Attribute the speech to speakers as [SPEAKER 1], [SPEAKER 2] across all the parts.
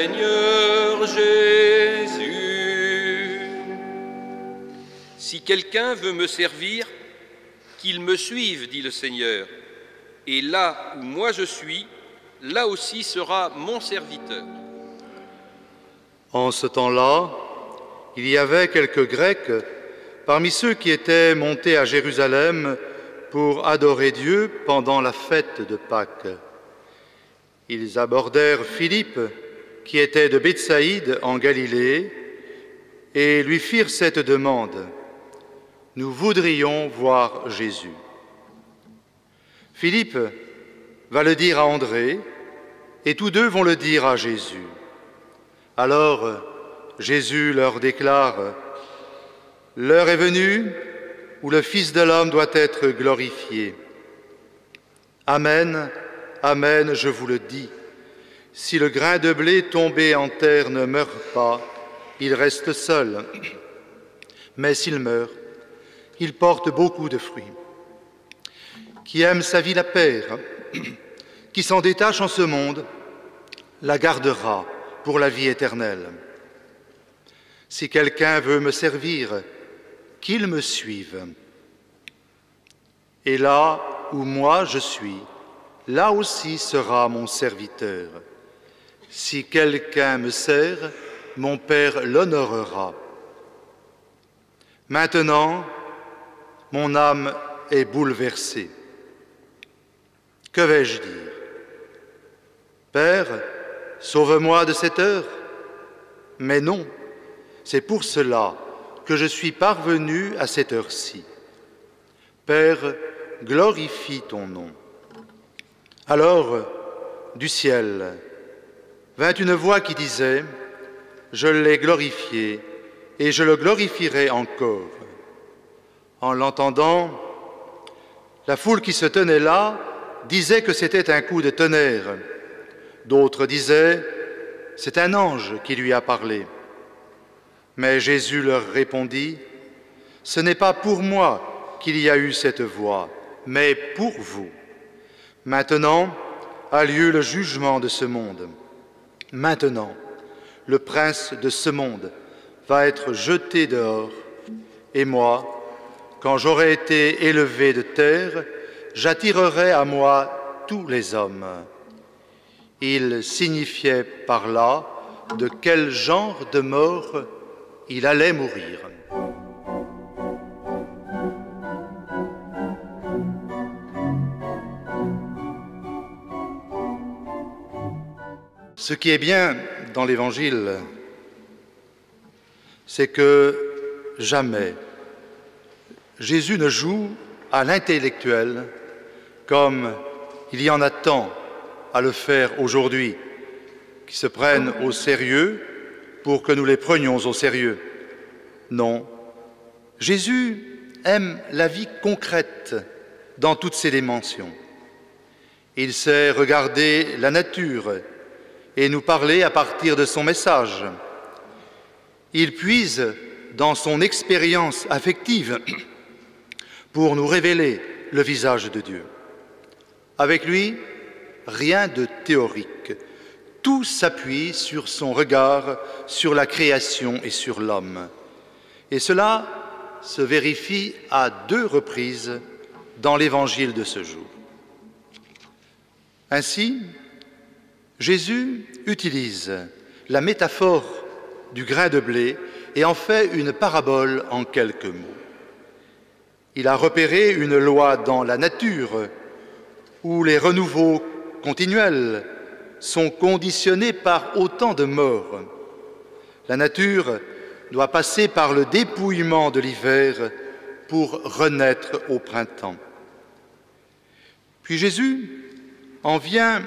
[SPEAKER 1] Seigneur Jésus. Si quelqu'un veut me servir, qu'il me suive, dit le Seigneur, et là où moi je suis, là aussi sera mon serviteur.
[SPEAKER 2] En ce temps-là, il y avait quelques Grecs parmi ceux qui étaient montés à Jérusalem pour adorer Dieu pendant la fête de Pâques. Ils abordèrent Philippe, qui était de Bethsaïde en Galilée, et lui firent cette demande: « Nous voudrions voir Jésus. » Philippe va le dire à André, et tous deux vont le dire à Jésus. Alors Jésus leur déclare: « L'heure est venue où le Fils de l'homme doit être glorifié. Amen, amen, je vous le dis, si le grain de blé tombé en terre ne meurt pas, il reste seul. Mais s'il meurt, il porte beaucoup de fruits. Qui aime sa vie la perd, qui s'en détache en ce monde, la gardera pour la vie éternelle. Si quelqu'un veut me servir, qu'il me suive. Et là où moi je suis, là aussi sera mon serviteur. Si quelqu'un me sert, mon Père l'honorera. Maintenant, mon âme est bouleversée. Que vais-je dire? Père, sauve-moi de cette heure. Mais non, c'est pour cela que je suis parvenu à cette heure-ci. Père, glorifie ton nom. Alors, du ciel, vint une voix qui disait: Je l'ai glorifié et je le glorifierai encore. En l'entendant, la foule qui se tenait là disait que c'était un coup de tonnerre. D'autres disaient: C'est un ange qui lui a parlé. Mais Jésus leur répondit: Ce n'est pas pour moi qu'il y a eu cette voix, mais pour vous. Maintenant a lieu le jugement de ce monde. Maintenant, le prince de ce monde va être jeté dehors. Et moi, quand j'aurai été élevé de terre, j'attirerai à moi tous les hommes. Il signifiait par là de quel genre de mort il allait mourir. Ce qui est bien dans l'Évangile, c'est que jamais Jésus ne joue à l'intellectuel comme il y en a tant à le faire aujourd'hui, qui se prennent au sérieux pour que nous les prenions au sérieux. Non, Jésus aime la vie concrète dans toutes ses dimensions. Il sait regarder la nature et nous parler à partir de son message. Il puise dans son expérience affective pour nous révéler le visage de Dieu. Avec lui, rien de théorique. Tout s'appuie sur son regard, sur la création et sur l'homme. Et cela se vérifie à 2 reprises dans l'Évangile de ce jour. Ainsi, Jésus utilise la métaphore du grain de blé et en fait une parabole en quelques mots. Il a repéré une loi dans la nature où les renouveaux continuels sont conditionnés par autant de morts. La nature doit passer par le dépouillement de l'hiver pour renaître au printemps. Puis Jésus en vient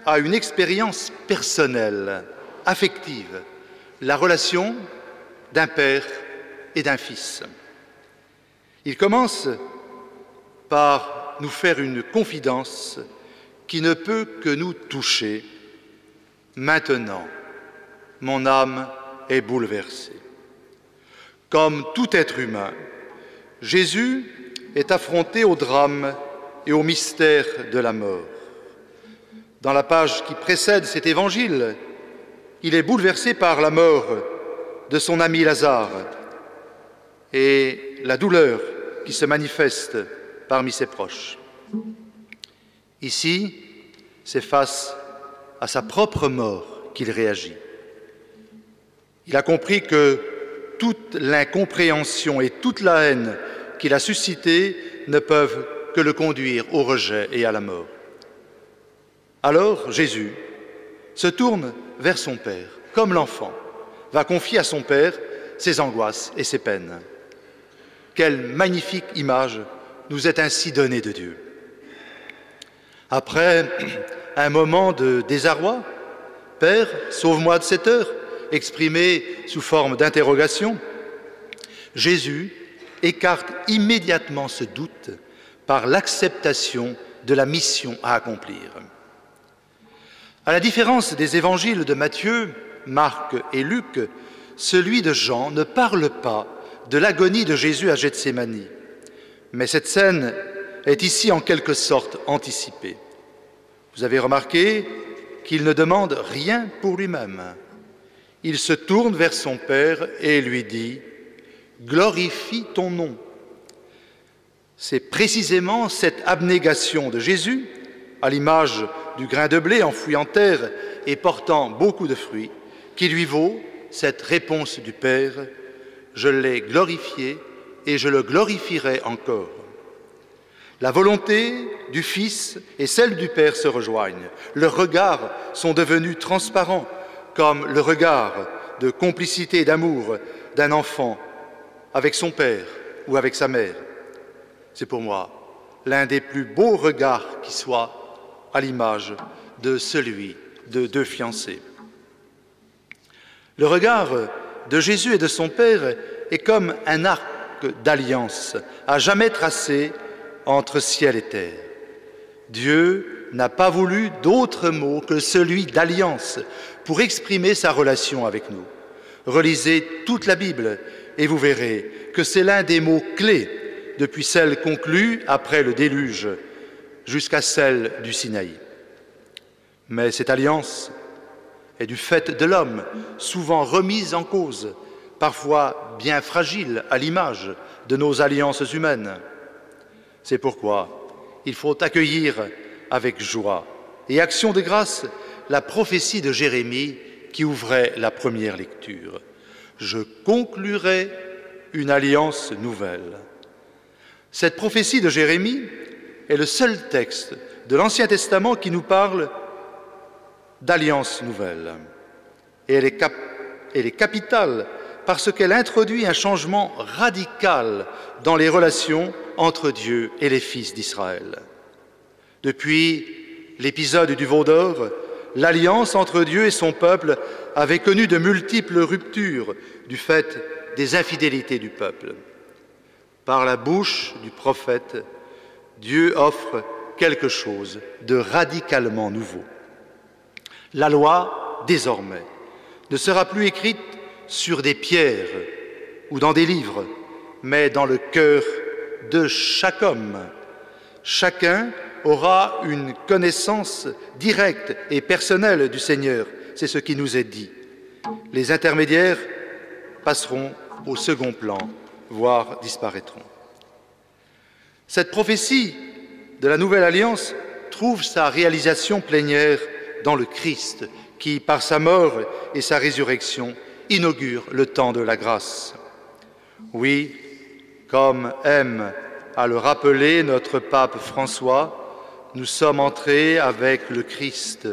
[SPEAKER 2] à une expérience personnelle, affective, la relation d'un père et d'un fils. Il commence par nous faire une confidence qui ne peut que nous toucher. Maintenant, mon âme est bouleversée. Comme tout être humain, Jésus est affronté au drame et au mystère de la mort. Dans la page qui précède cet évangile, il est bouleversé par la mort de son ami Lazare et la douleur qui se manifeste parmi ses proches. Ici, c'est face à sa propre mort qu'il réagit. Il a compris que toute l'incompréhension et toute la haine qu'il a suscitées ne peuvent que le conduire au rejet et à la mort. Alors Jésus se tourne vers son Père, comme l'enfant va confier à son Père ses angoisses et ses peines. Quelle magnifique image nous est ainsi donnée de Dieu. Après un moment de désarroi, « Père, sauve-moi de cette heure », exprimé sous forme d'interrogation, Jésus écarte immédiatement ce doute par l'acceptation de la mission à accomplir. À la différence des évangiles de Matthieu, Marc et Luc, celui de Jean ne parle pas de l'agonie de Jésus à Gethsémani, mais cette scène est ici en quelque sorte anticipée. Vous avez remarqué qu'il ne demande rien pour lui-même. Il se tourne vers son Père et lui dit « Glorifie ton nom ». C'est précisément cette abnégation de Jésus, à l'image du grain de blé enfoui en terre et portant beaucoup de fruits, qui lui vaut cette réponse du Père « Je l'ai glorifié et je le glorifierai encore ». La volonté du Fils et celle du Père se rejoignent. Leurs regards sont devenus transparents, comme le regard de complicité et d'amour d'un enfant avec son père ou avec sa mère. C'est pour moi l'un des plus beaux regards qui soit à l'image de celui de deux fiancés. Le regard de Jésus et de son Père est comme un arc d'alliance à jamais tracé entre ciel et terre. Dieu n'a pas voulu d'autre mot que celui d'alliance pour exprimer sa relation avec nous. Relisez toute la Bible et vous verrez que c'est l'un des mots clés depuis celle conclue après le déluge jusqu'à celle du Sinaï. Mais cette alliance est du fait de l'homme, souvent remise en cause, parfois bien fragile à l'image de nos alliances humaines. C'est pourquoi il faut accueillir avec joie et action de grâce la prophétie de Jérémie qui ouvrait la première lecture. « Je conclurai une alliance nouvelle ». Cette prophétie de Jérémie est le seul texte de l'Ancien Testament qui nous parle d'alliance nouvelle. Et elle est capitale parce qu'elle introduit un changement radical dans les relations entre Dieu et les fils d'Israël. Depuis l'épisode du veau d'or, l'alliance entre Dieu et son peuple avait connu de multiples ruptures du fait des infidélités du peuple. Par la bouche du prophète, Dieu offre quelque chose de radicalement nouveau. La loi, désormais, ne sera plus écrite sur des pierres ou dans des livres, mais dans le cœur de chaque homme. Chacun aura une connaissance directe et personnelle du Seigneur, c'est ce qui nous est dit. Les intermédiaires passeront au second plan, voire disparaîtront. Cette prophétie de la Nouvelle Alliance trouve sa réalisation plénière dans le Christ, qui, par sa mort et sa résurrection, inaugure le temps de la grâce. Oui, comme aime à le rappeler notre pape François, nous sommes entrés avec le Christ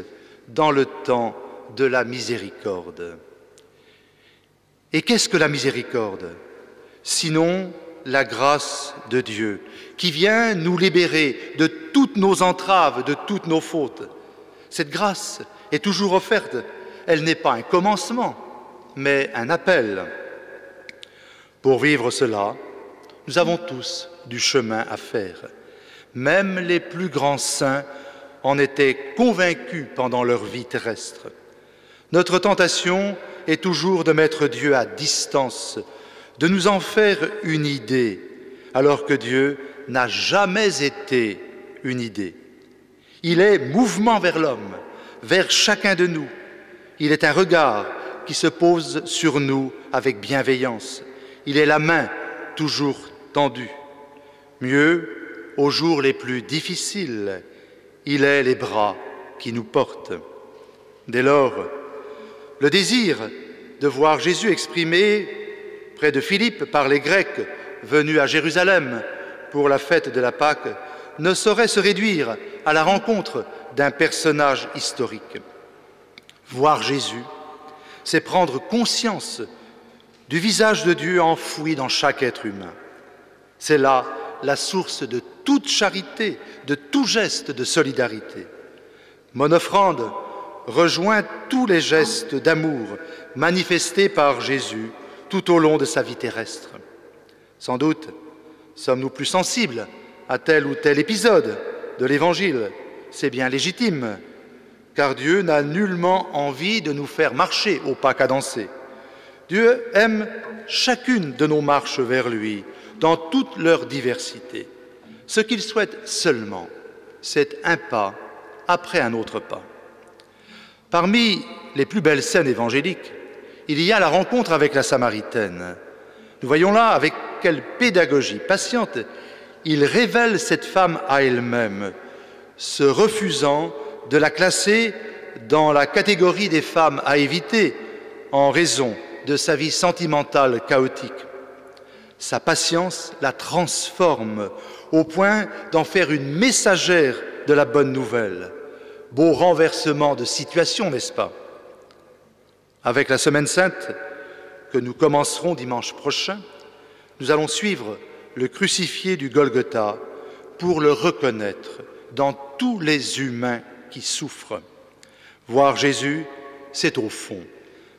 [SPEAKER 2] dans le temps de la miséricorde. Et qu'est-ce que la miséricorde? Sinon la grâce de Dieu, qui vient nous libérer de toutes nos entraves, de toutes nos fautes. Cette grâce est toujours offerte. Elle n'est pas un commencement, mais un appel. Pour vivre cela, nous avons tous du chemin à faire. Même les plus grands saints en étaient convaincus pendant leur vie terrestre. Notre tentation est toujours de mettre Dieu à distance, de nous en faire une idée, alors que Dieu n'a jamais été une idée. Il est mouvement vers l'homme, vers chacun de nous. Il est un regard qui se pose sur nous avec bienveillance. Il est la main toujours tendue. Mieux, aux jours les plus difficiles, il est les bras qui nous portent. Dès lors, le désir de voir Jésus exprimé près de Philippe par les Grecs venus à Jérusalem pour la fête de la Pâque ne saurait se réduire à la rencontre d'un personnage historique. Voir Jésus, c'est prendre conscience du visage de Dieu enfoui dans chaque être humain. C'est là la source de toute charité, de tout geste de solidarité. Mon offrande rejoint tous les gestes d'amour manifestés par Jésus tout au long de sa vie terrestre. Sans doute sommes-nous plus sensibles à tel ou tel épisode de l'Évangile. C'est bien légitime, car Dieu n'a nullement envie de nous faire marcher au pas cadencé. Dieu aime chacune de nos marches vers lui, dans toute leur diversité. Ce qu'il souhaite seulement, c'est un pas après un autre pas. Parmi les plus belles scènes évangéliques, il y a la rencontre avec la Samaritaine. Nous voyons là avec quelle pédagogie patiente il révèle cette femme à elle-même, se refusant de la classer dans la catégorie des femmes à éviter en raison de sa vie sentimentale chaotique. Sa patience la transforme au point d'en faire une messagère de la bonne nouvelle. Beau renversement de situation, n'est-ce pas? Avec la Semaine Sainte, que nous commencerons dimanche prochain, nous allons suivre le crucifié du Golgotha pour le reconnaître dans tous les humains qui souffrent. Voir Jésus, c'est au fond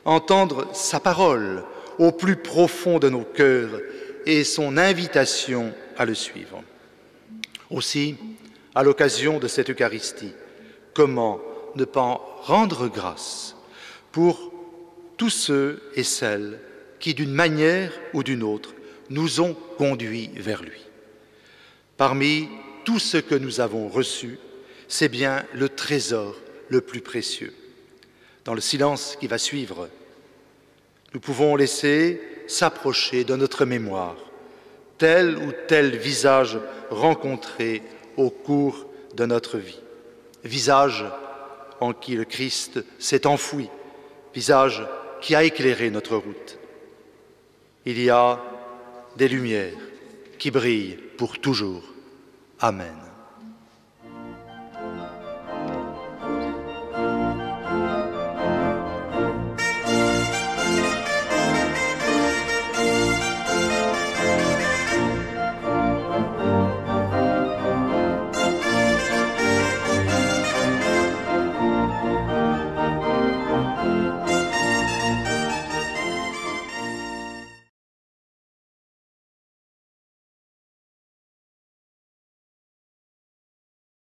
[SPEAKER 2] entendre sa parole au plus profond de nos cœurs et son invitation à le suivre. Aussi, à l'occasion de cette Eucharistie, comment ne pas rendre grâce pour tous ceux et celles qui, d'une manière ou d'une autre, nous ont conduits vers lui. Parmi tout ce que nous avons reçu, c'est bien le trésor le plus précieux. Dans le silence qui va suivre, nous pouvons laisser s'approcher de notre mémoire tel ou tel visage rencontré au cours de notre vie. Visage en qui le Christ s'est enfoui, visage qui a éclairé notre route. Il y a des lumières qui brillent pour toujours. Amen.